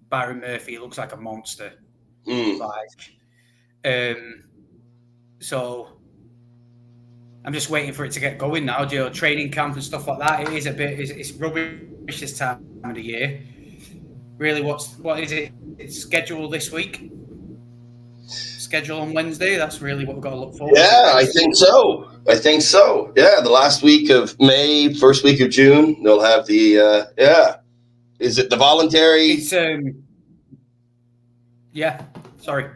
Byron Murphy looks like a monster. Mm. So I'm just waiting for it to get going now. Training camp and stuff like that. It is it's rubbish this time of the year. Really, what is it? It's scheduled this week. Schedule on Wednesday. That's really what we've got to look forward to. Yeah, I think so. Yeah, the last week of May, first week of June, they'll have the Is it the voluntary? It's yeah. Sorry.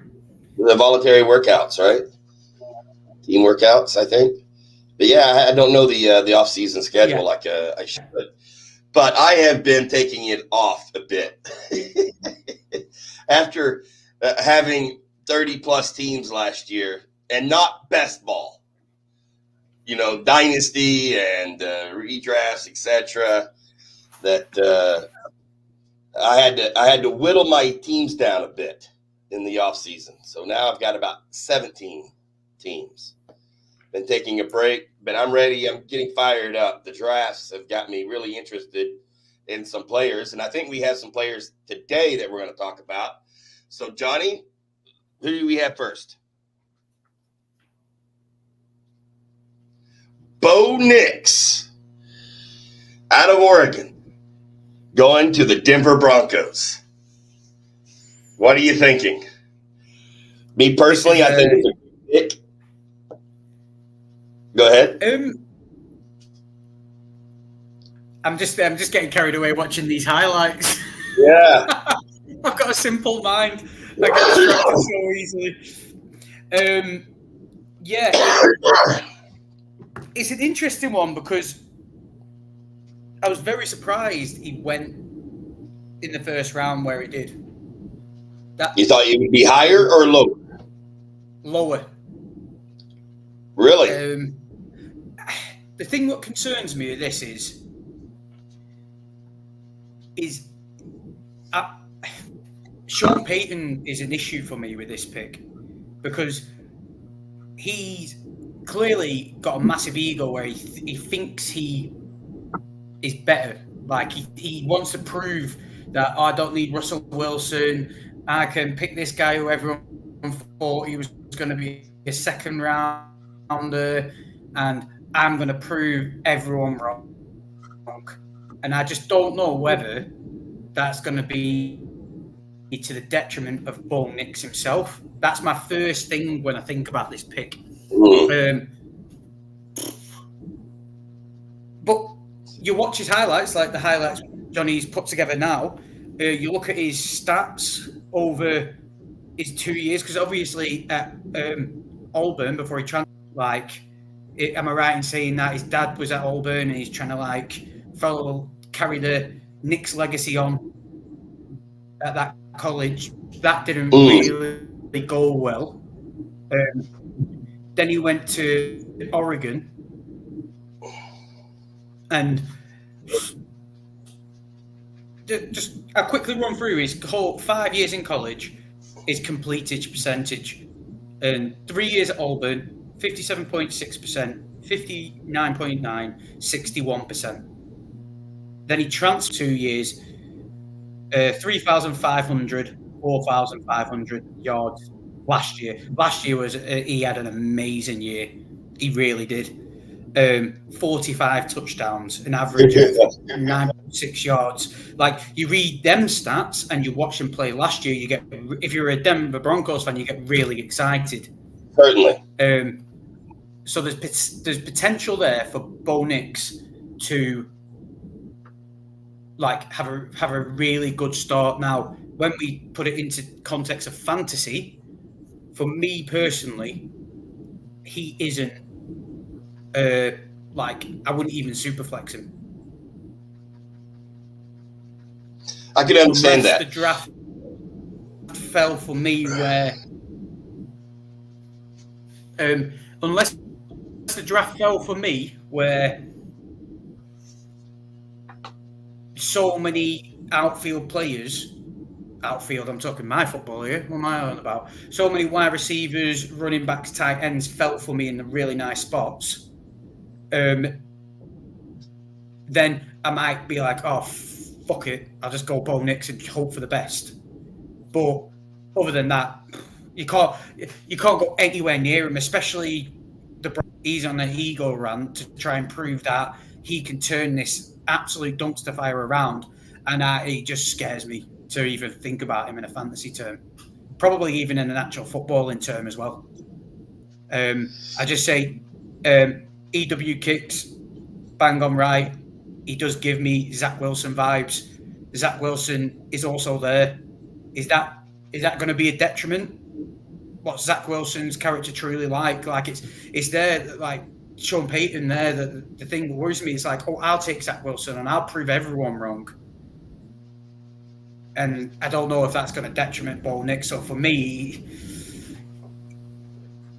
The voluntary workouts, right? Team workouts, I think. But yeah, I don't know the off season schedule like I should. But I have been taking it off a bit after having 30 plus teams last year and not best ball. Dynasty and redrafts, etc. That I had to whittle my teams down a bit in the off season. So now I've got about 17 teams. Been taking a break, but I'm ready. I'm getting fired up. The drafts have got me really interested in some players, and I think we have some players today that we're going to talk about. So, Johnny, who do we have first? Bo Nix out of Oregon going to the Denver Broncos. What are you thinking? Me personally, I think it's a good pick. Go ahead. I'm just getting carried away watching these highlights. Yeah. I've got a simple mind. I get distracted so easily. It's an interesting one because I was very surprised he went in the first round where he did. You thought he would be higher or lower? Lower. Really? The thing that concerns me with this is Sean Payton is an issue for me with this pick because he's clearly got a massive ego where he thinks he is better. Like he wants to prove that I don't need Russell Wilson. I can pick this guy who everyone thought he was going to be a second rounder, and I'm going to prove everyone wrong. And I just don't know whether that's going to be to the detriment of Bo Nix himself. That's my first thing when I think about this pick. But you watch his highlights, like the highlights Johnny's put together now. You look at his stats over his 2 years, because obviously at Auburn before he transferred, am I right in saying that his dad was at Auburn and he's trying to carry the Knicks legacy on at that college? That didn't really go well. Then he went to Oregon, and just I'll quickly run through his 5 years in college, his completed percentage, and 3 years at Auburn, 57.6%, 59.9%, 61%. Then he transferred 2 years, 3,500, 4,500 yards last year. Last year he had an amazing year. He really did. 45 touchdowns, an average of 9.6 yards. Like, you read them stats and you watch him play last year, if you're a Denver Broncos fan, you get really excited. Certainly. So there's potential there for Bo Nix to have a really good start. Now, when we put it into context of fantasy, for me personally, he isn't. I wouldn't even super flex him. I can understand that. The draft fell for me where, unless the draft fell for me where so many outfield players, I'm talking my football here, what am I on about? So many wide receivers, running backs, tight ends fell for me in the really nice spots. Then I might be like, fuck it, I'll just go Bo Nix and hope for the best. But other than that, you can't go anywhere near him, especially he's on an ego rant to try and prove that he can turn this absolute dumpster fire around, and it just scares me to even think about him in a fantasy term, probably even in an actual footballing term as well. I just say EW kicks, bang on right. He does give me Zach Wilson vibes. Zach Wilson is also there. Is that going to be a detriment? What's Zach Wilson's character truly like? Like it's there, like Sean Payton there. The thing that worries me is like, oh, I'll take Zach Wilson and I'll prove everyone wrong. And I don't know if that's going to detriment Bo Nix. So for me,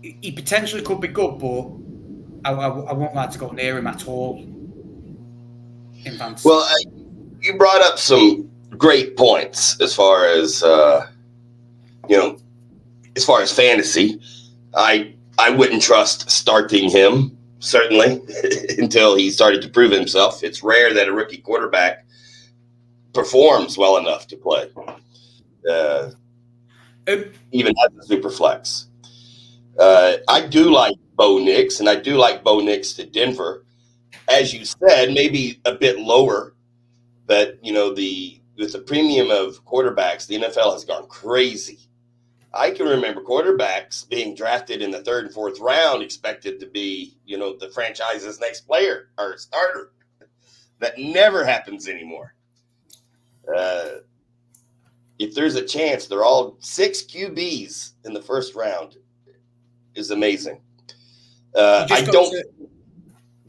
he potentially could be good, but I won't like to go near him at all in fantasy. Well, you brought up some great points as far as as far as fantasy. I wouldn't trust starting him certainly until he started to prove himself. It's rare that a rookie quarterback performs well enough to play, even as a super flex. I do like Bo Nix, and I do like Bo Nix to Denver. As you said, maybe a bit lower, but with the premium of quarterbacks, the NFL has gone crazy. I can remember quarterbacks being drafted in the 3rd and 4th round, expected to be, the franchise's next player or starter. That never happens anymore. If there's a chance, they're all 6 QBs in the 1st round is amazing. Go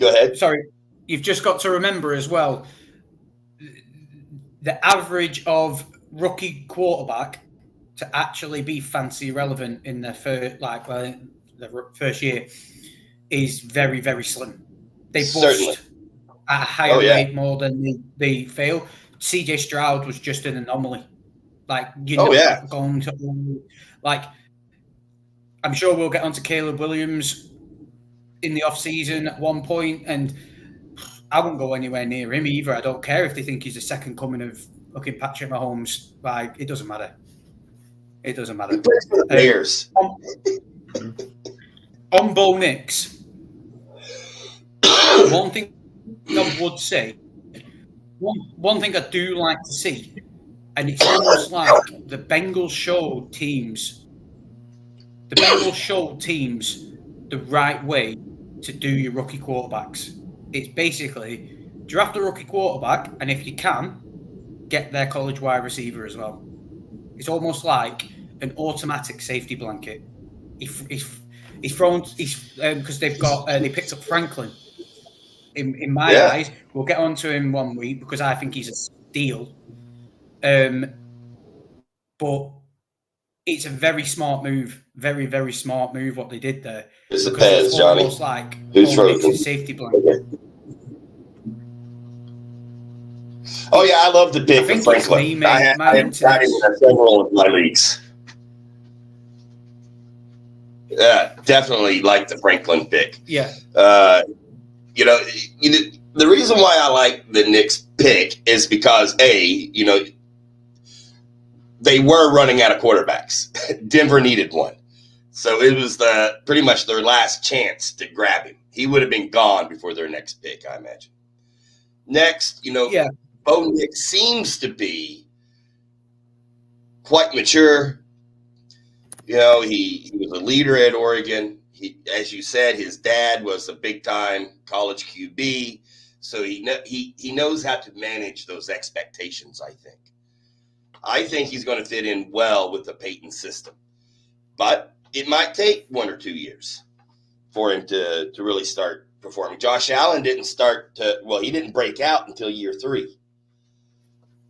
ahead. Sorry, you've just got to remember as well, the average of rookie quarterback to actually be fancy relevant in their first year is very, very slim. They bust at a higher rate more than they fail. CJ Stroud was just an anomaly. Going to I'm sure we'll get onto Caleb Williams in the off-season at one point, and I won't go anywhere near him either. I don't care if they think he's the second coming of fucking Patrick Mahomes. It doesn't matter. It doesn't matter. He plays for the Bears. On Bo Nix, one thing I would say, one thing I do like to see, and it's almost like the Bengals showed teams the right way to do your rookie quarterbacks. It's basically draft a rookie quarterback, and if you can, get their college wide receiver as well. It's almost like an automatic safety blanket. He's thrown because they picked up Franklin. In my eyes, we'll get onto him one week because I think he's a steal. But it's a very smart move, very, very smart move what they did there. It's a pass, Johnny. Almost like a safety blanket. Oh yeah, I love the pick of Franklin. I have got him in several of my leagues. Definitely like the Franklin pick. Yeah. The reason why I like the Knicks pick is because they were running out of quarterbacks. Denver needed one. So it was pretty much their last chance to grab him. He would have been gone before their next pick, I imagine. Next, Bo Nix seems to be quite mature. He was a leader at Oregon. As you said, his dad was a big-time college QB. So he knows how to manage those expectations, I think. I think he's going to fit in well with the Payton system. But it might take 1 or 2 years for him to really start performing. Josh Allen didn't he didn't break out until year 3.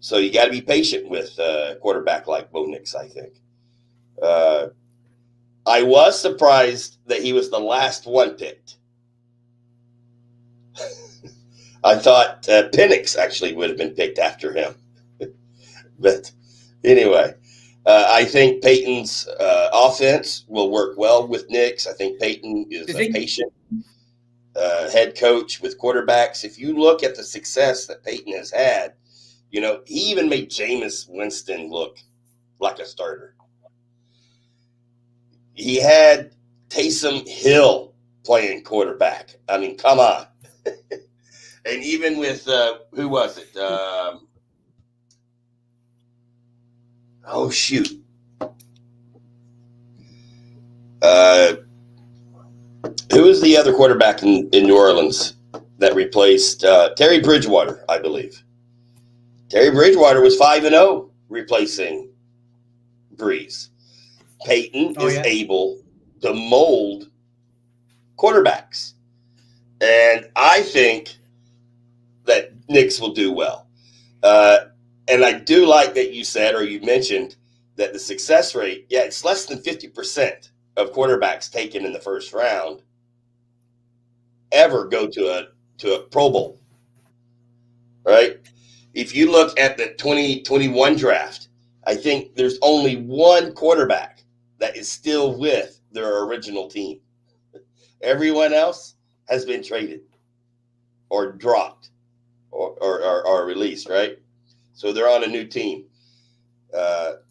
So you got to be patient with a quarterback like Bo Nix, I think. I was surprised that he was the last one picked. I thought Penix actually would have been picked after him. But anyway, I think Payton's offense will work well with Nix. I think Payton is a patient head coach with quarterbacks. If you look at the success that Payton has had, You know, he even made Jameis Winston look like a starter. He had Taysom Hill playing quarterback. I mean, come on. And even with, who was it? Oh, shoot. Who was the other quarterback in New Orleans that replaced Terry Bridgewater, I believe? Terry Bridgewater was 5-0 replacing Breeze. Peyton is able to mold quarterbacks. And I think that Knicks will do well. And I do like that you said, or you mentioned, that the success rate, it's less than 50% of quarterbacks taken in the first round ever go to a Pro Bowl, right? If you look at the 2021 draft, I think there's only one quarterback that is still with their original team. Everyone else has been traded or dropped or released, right? So they're on a new team. But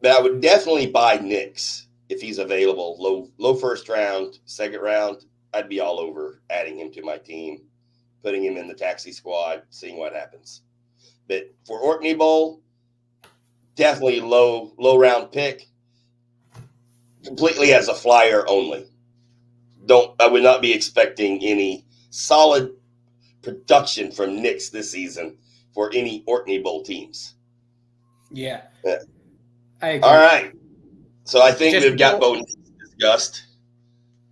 I would definitely buy Knicks if he's available. Low first round, second round, I'd be all over adding him to my team, putting him in the taxi squad, seeing what happens. But for Orkney Bowl, definitely low round pick, completely as a flyer only. I would not be expecting any solid production from Knicks this season for any Orkney Bowl teams. Yeah. I agree. All right. So I think we've got both discussed.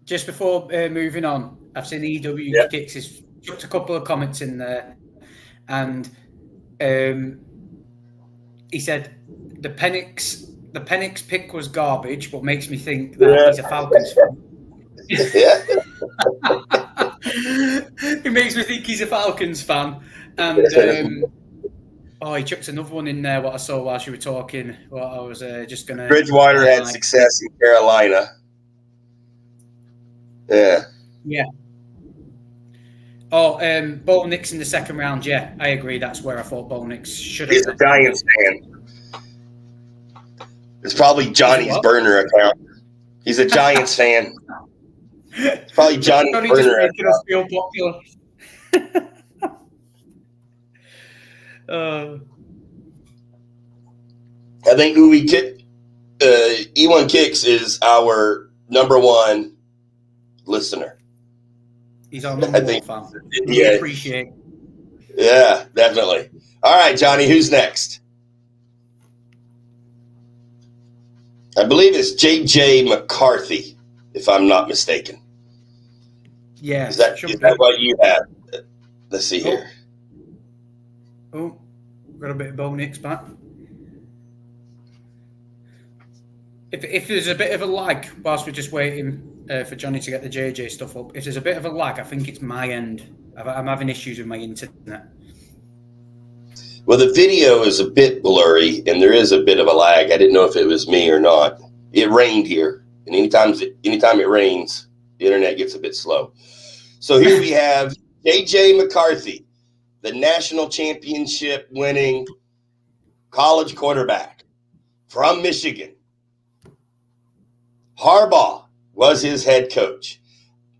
Just before moving on, I've seen EW Kicks has chucked a couple of comments in there, and he said the Penix pick was garbage, but makes me think that he's a Falcons fan. It makes me think he's a Falcons fan, and he chucked another one in there. What I saw while you were talking. What I was just gonna. Bridgewater had success in Carolina. Yeah. Oh, Bo Nix in the second round. Yeah, I agree. That's where I thought Bo Nix should have. He's a Giants fan. It's probably Johnny's burner account. He's a Giants fan. It's probably Johnny's burner account. Us feel popular. I think E1 Kicks is our number one listener. He's our number one fan. We appreciate it. Yeah, definitely. All right, Johnny, who's next? I believe it's JJ McCarthy, if I'm not mistaken. Yeah. Is that what you have? Let's see here. Oh, got a bit of Bo Nix back. If there's a bit of a lag whilst we're just waiting for Johnny to get the JJ stuff up, if there's a bit of a lag, I think it's my end. I'm having issues with my internet. Well, the video is a bit blurry, and there is a bit of a lag. I didn't know if it was me or not. It rained here, and anytime it rains, the internet gets a bit slow. So here we have JJ McCarthy, the national championship winning college quarterback from Michigan. Harbaugh was his head coach.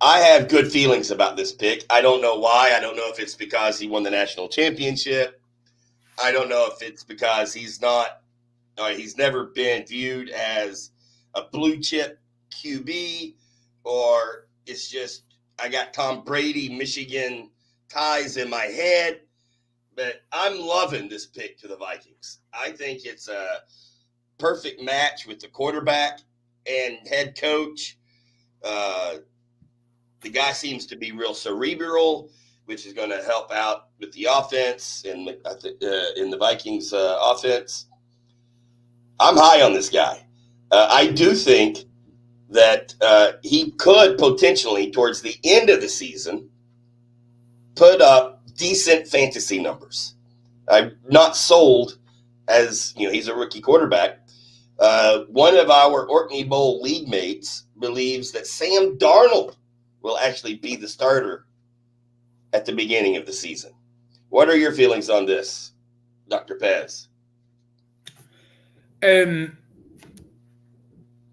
I have good feelings about this pick. I don't know why. I don't know if it's because he won the national championship. I don't know if it's because he's never been viewed as a blue chip QB, or it's just I got Tom Brady, Michigan ties in my head. But I'm loving this pick to the Vikings. I think it's a perfect match with the quarterback and head coach. The guy seems to be real cerebral, which is going to help out with the offense and in the Vikings offense. I'm high on this guy. I do think that he could potentially, towards the end of the season, put up decent fantasy numbers. I'm not sold as, he's a rookie quarterback. One of our Orkney Bowl league mates believes that Sam Darnold will actually be the starter at the beginning of the season. What are your feelings on this, Dr. Pez?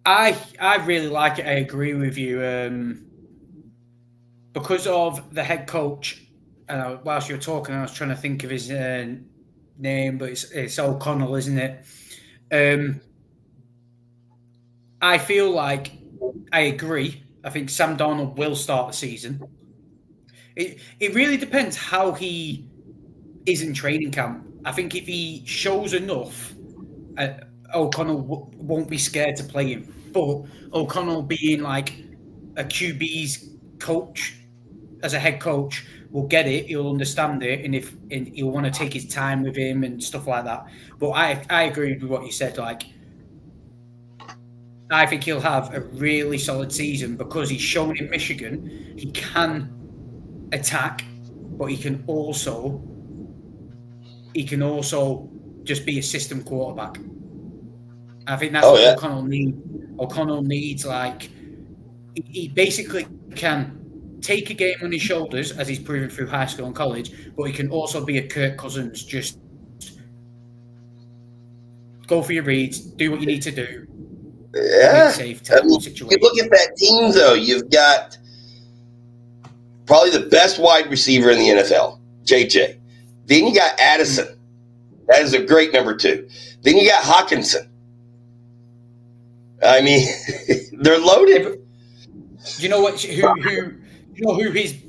I really like it. I agree with you. Because of the head coach, whilst you were talking, I was trying to think of his name, but it's O'Connell, isn't it? I feel like I agree. I think Sam Darnold will start the season. It really depends how he is in training camp. I think if he shows enough, O'Connell won't be scared to play him. But O'Connell being like a QB's coach, as a head coach, will get it. He'll understand it, and he'll want to take his time with him and stuff like that. But I agree with what you said. Like, I think he'll have a really solid season because he's shown in Michigan he can attack, but he can also just be a system quarterback. I think that's what O'Connell needs. O'Connell needs, like, he basically can take a game on his shoulders, as he's proven through high school and college, but he can also be a Kirk Cousins, just go for your reads, do what you need to do. Yeah. Safe type situation. You look at that team, though, you've got probably the best wide receiver in the NFL, JJ. Then you got Addison. That is a great number 2. Then you got Hawkinson. I mean, they're loaded. You know what? Who his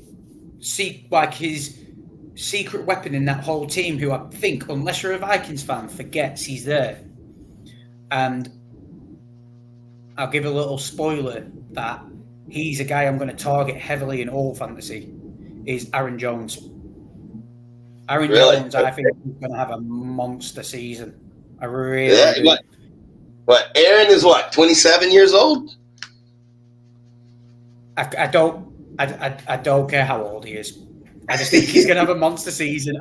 secret weapon in that whole team? Who I think, unless you're a Vikings fan, forgets he's there. And I'll give a little spoiler that he's a guy I'm going to target heavily in all fantasy. Is Aaron Jones. Aaron Jones, I think he's going to have a monster season. I really do. What? Aaron is what? 27 years old. I don't care how old he is. I just think he's going to have a monster season.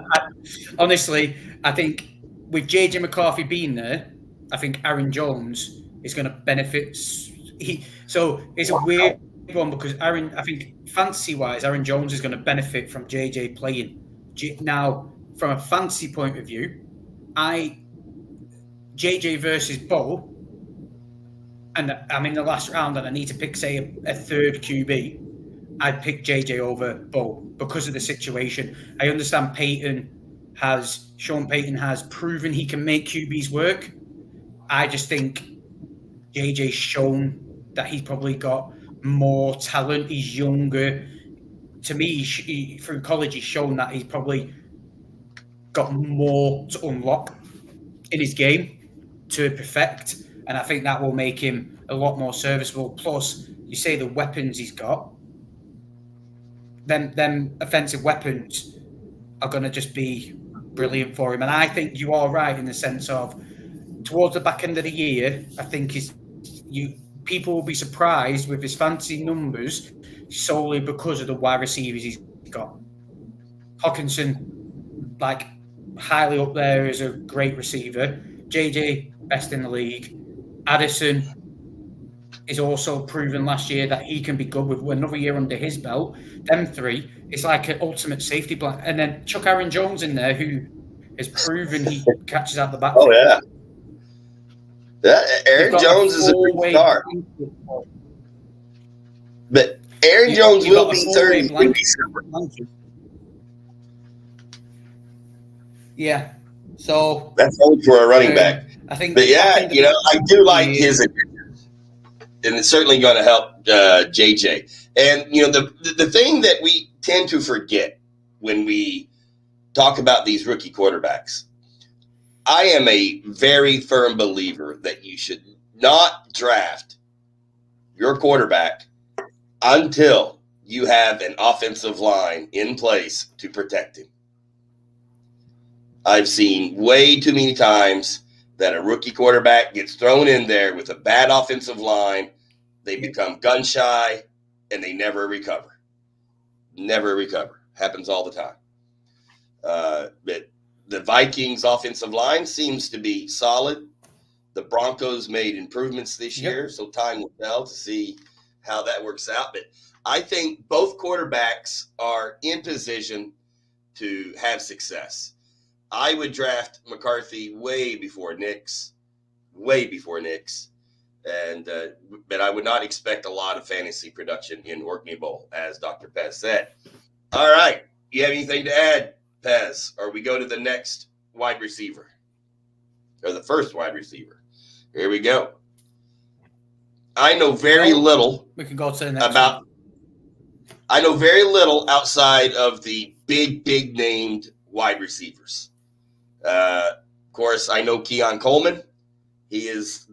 Honestly, I think with JJ McCarthy being there, I think Aaron Jones is going to benefit. So it's a weird one because I think fantasy-wise, Aaron Jones is going to benefit from JJ playing. Now, from a fantasy point of view, JJ versus Bo, and I'm in the last round and I need to pick, say, a third QB, I'd pick JJ over Bo because of the situation. I understand Sean Payton has proven he can make QBs work. I just think JJ's shown that he's probably got more talent. He's younger. To me, through college, he's shown that he's probably got more to unlock in his game to perfect. And I think that will make him a lot more serviceable. Plus, you say the weapons he's got, them offensive weapons are going to just be brilliant for him. And I think you are right in the sense of towards the back end of the year, I think people will be surprised with his fantasy numbers solely because of the wide receivers he's got. Hawkinson, like, highly up there as a great receiver. JJ, best in the league. Addison is also proven last year that he can be good with another year under his belt. Them three, it's like an ultimate safety blanket. And then chuck Aaron Jones in there, who has proven he catches out the backfield. Oh, yeah. Aaron Jones is a big star. But Aaron Jones will be 30 in December. Yeah. So that's only for a running back. I think. But yeah, I do like his addition. And it's certainly going to help JJ. And, the thing that we tend to forget when we talk about these rookie quarterbacks, I am a very firm believer that you should not draft your quarterback until you have an offensive line in place to protect him. I've seen way too many times that a rookie quarterback gets thrown in there with a bad offensive line. They become gun shy and they never recover. Never recover. Happens all the time. But the Vikings offensive line seems to be solid. The Broncos made improvements this year, so time will tell to see how that works out. But I think both quarterbacks are in position to have success. I would draft McCarthy way before Nix, and but I would not expect a lot of fantasy production in Orkney Bowl, as Dr. Pez said. All right, you have anything to add, Pez, or we go to the next wide receiver, or the first wide receiver? Here we go. I know very little. We can go to the next about. one. I know very little outside of the big named wide receivers. Of course, I know Keon Coleman. He has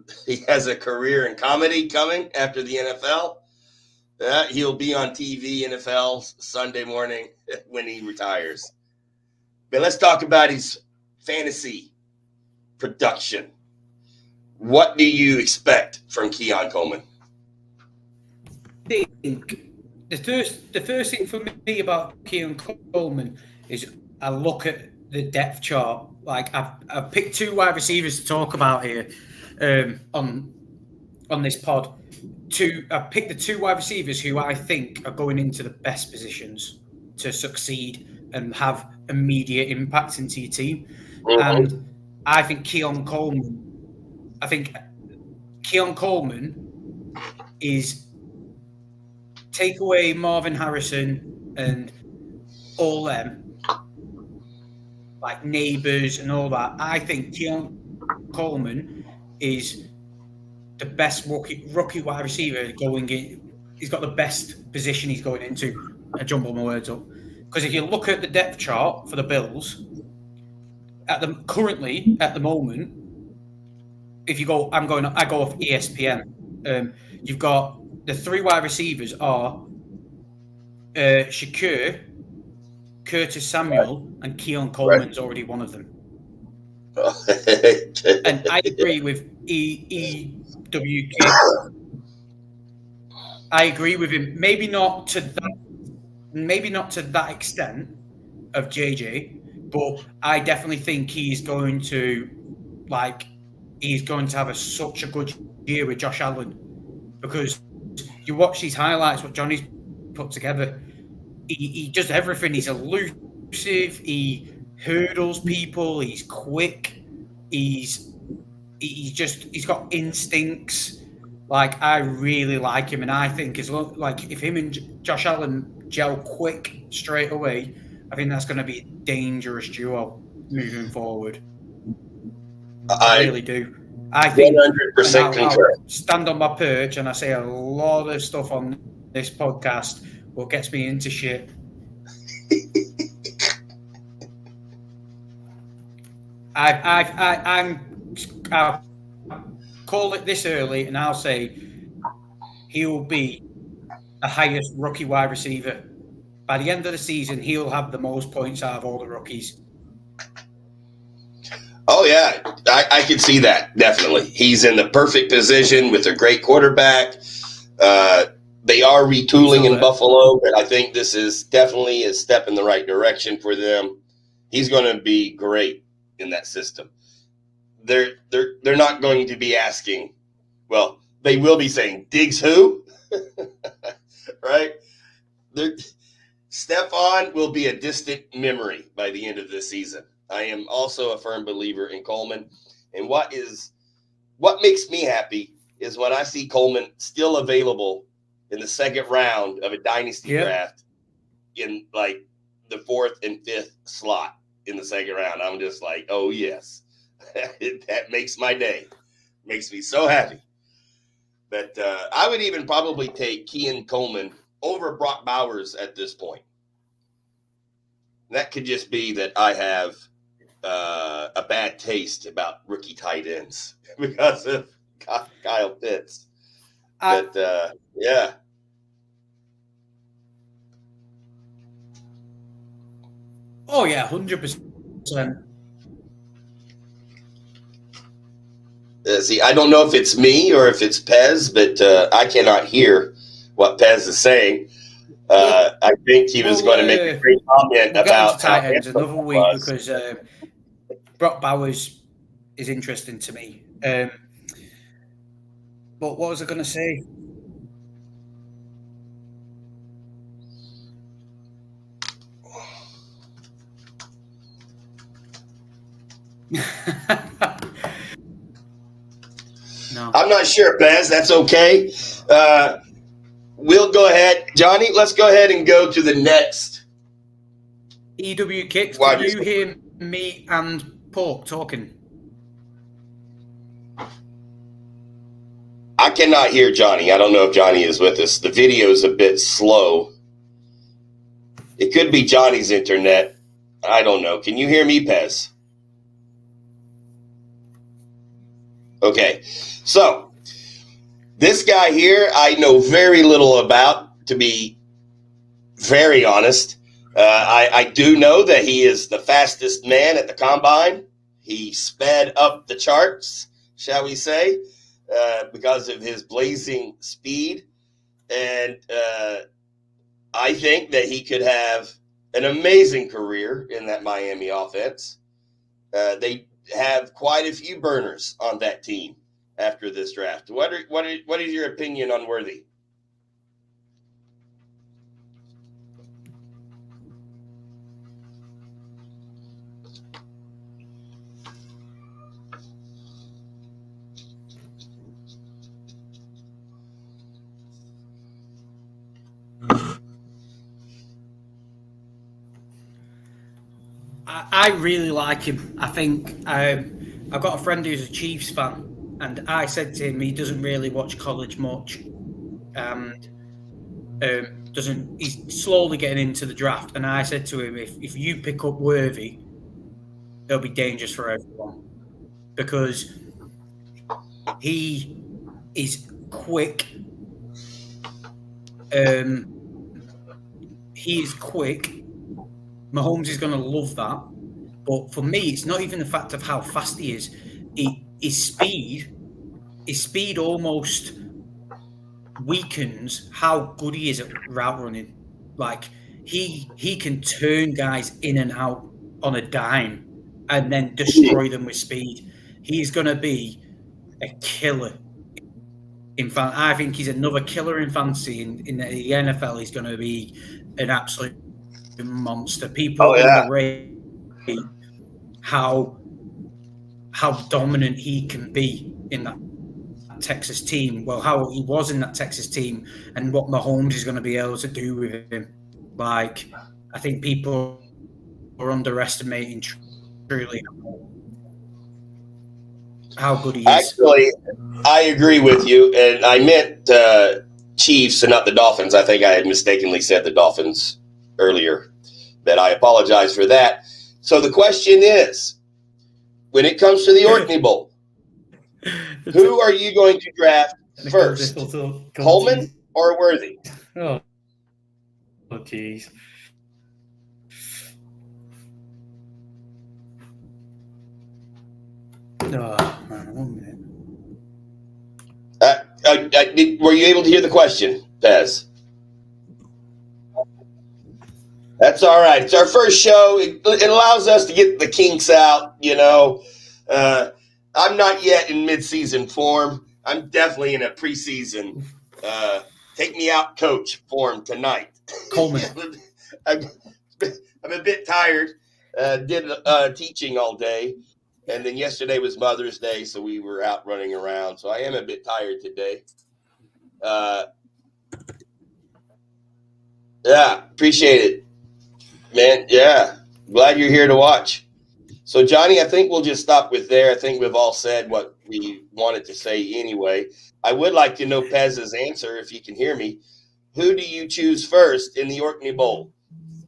a career in comedy coming after the NFL. He'll be on TV, NFL Sunday morning when he retires. But let's talk about his fantasy production. What do you expect from Keon Coleman? I think the first thing for me about Keon Coleman is I look at the depth chart. Like I've picked two wide receivers to talk about here on this pod. I've picked the two wide receivers who I think are going into the best positions to succeed and have immediate impact into your team. Mm-hmm. And I think Keon Coleman is, take away Marvin Harrison and all them, like Neighbors and all that. I think Keon Coleman is the best rookie wide receiver going in. He's got the best position he's going into. I jumble my words up. Because if you look at the depth chart for the Bills, currently at the moment, if you go, I go off ESPN. You've got the three wide receivers are Shakur, Curtis Samuel, and Keon Coleman's already one of them. And I agree with EWK. I agree with him. Maybe not to that extent of JJ, but I definitely think he's going to have such a good year with Josh Allen, because you watch these highlights, what Johnny's put together. He does everything. He's elusive. He hurdles people. He's quick. He's got instincts. Like, I really like him, and I think if him and Josh Allen gel quick straight away, I think that's going to be a dangerous duo moving forward. I really do. I think 100% concur. I'll stand on my perch, and I say a lot of stuff on this podcast what gets me into shit. I'll call it this early, and I'll say he will be the highest rookie wide receiver. By the end of the season, he'll have the most points out of all the rookies. Oh, yeah. I can see that, definitely. He's in the perfect position with a great quarterback. They are retooling in Buffalo, but I think this is definitely a step in the right direction for them. He's going to be great in that system. They're not going to be asking, well, they will be saying, Diggs who? Right? Stephon will be a distant memory by the end of this season. I am also a firm believer in Coleman. And what makes me happy is when I see Coleman still available in the second round of a dynasty draft in like the 4th and 5th slot in the second round. I'm just like, oh, yes. That makes my day. Makes me so happy. But I would even probably take Keon Coleman over Brock Bowers at this point. That could just be that I have a bad taste about rookie tight ends because of Kyle Pitts. But, yeah. Oh, yeah, 100%. See, I don't know if it's me or if it's Pez, but I cannot hear what Pez is saying. I think he was going to make a great comment about tight ends another week because Brock Bowers is interesting to me. But what was I going to say? No. I'm not sure, Pez. That's okay. We'll go ahead. Johnny, let's go ahead and go to the next. EW Kicks, Wide can you receiver. hear me and Pork talking? I cannot hear Johnny. I don't know if Johnny is with us. The video is a bit slow. It could be Johnny's internet. I don't know. Can you hear me, Pez? Okay. So, this guy here, I know very little about, to be very honest. I do know that he is the fastest man at the combine. He sped up the charts, shall we say, because of his blazing speed. And I think that he could have an amazing career in that Miami offense. They have quite a few burners on that team after this draft. What is your opinion on Worthy? I really like him. I think I've got a friend who's a Chiefs fan, and I said to him he doesn't really watch college much, and he's slowly getting into the draft. And I said to him, if you pick up Worthy, it'll be dangerous for everyone because he is quick. He is quick. Mahomes is going to love that. But for me, it's not even the fact of how fast he is. His speed almost weakens how good he is at route running. Like he can turn guys in and out on a dime and then destroy them with speed. He's going to be a killer. I think he's another killer in fantasy. In the NFL, he's going to be an absolute monster. People underrate how dominant he can be in that Texas team. Well, how he was in that Texas team, and what Mahomes is going to be able to do with him. Like, I think people are underestimating truly how good he is. Actually, I agree with you, and I meant Chiefs and not the Dolphins. I think I had mistakenly said the Dolphins earlier, but I apologize for that. So the question is, when it comes to the Orkney Bowl, who are you going to draft first, Coleman or Worthy? Oh, jeez. No, man, 1 minute. Were you able to hear the question, Pez? That's all right. It's our first show. It allows us to get the kinks out, you know. I'm not yet in mid-season form. I'm definitely in a preseason take me out coach form tonight. Coleman. I'm a bit tired. Did teaching all day. And then yesterday was Mother's Day, so we were out running around. So I am a bit tired today. Yeah, appreciate it, man. Yeah, glad you're here to watch. So, Johnny, I think we'll just stop with there. I think we've all said what we wanted to say anyway. I would like to know Pez's answer, if you can hear me. Who do you choose first in the Orkney Bowl?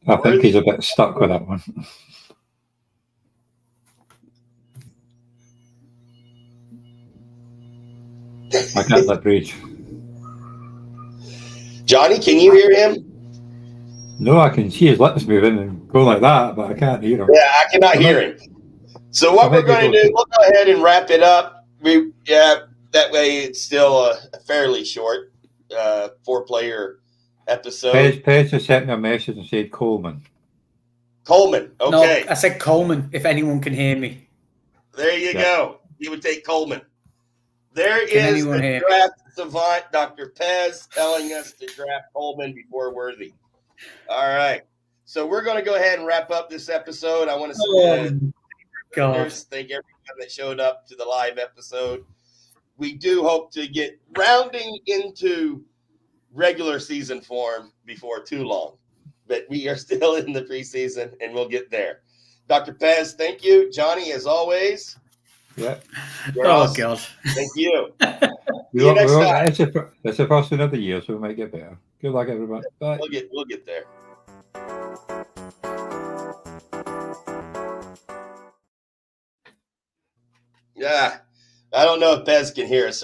I think he's a bit stuck with that one. I can't let reach. Johnny, can you hear him? No, I can see his lips moving and go like that, but I can't hear him. Yeah, I cannot hear him. So what we're going to do, we'll go ahead and wrap it up. That way it's still a fairly short 4-player episode. Pez just sent me a message and said Coleman. Coleman, okay. No, I said Coleman, if anyone can hear me. There you go. You would take Coleman. There is the draft savant, Dr. Pez, telling us to draft Coleman before Worthy. All right. So we're going to go ahead and wrap up this episode. I want to say God. Thank everyone that showed up to the live episode. We do hope to get rounding into regular season form before too long, but we are still in the preseason and we'll get there. Dr. Pez, thank you. Johnny, as always. Yeah. You're Oh, awesome. God. Thank you. See We you all, we next all, time. it's the first another year, so we might get better. Good luck, everyone. Bye. We'll get there. Yeah. I don't know if Pez can hear us or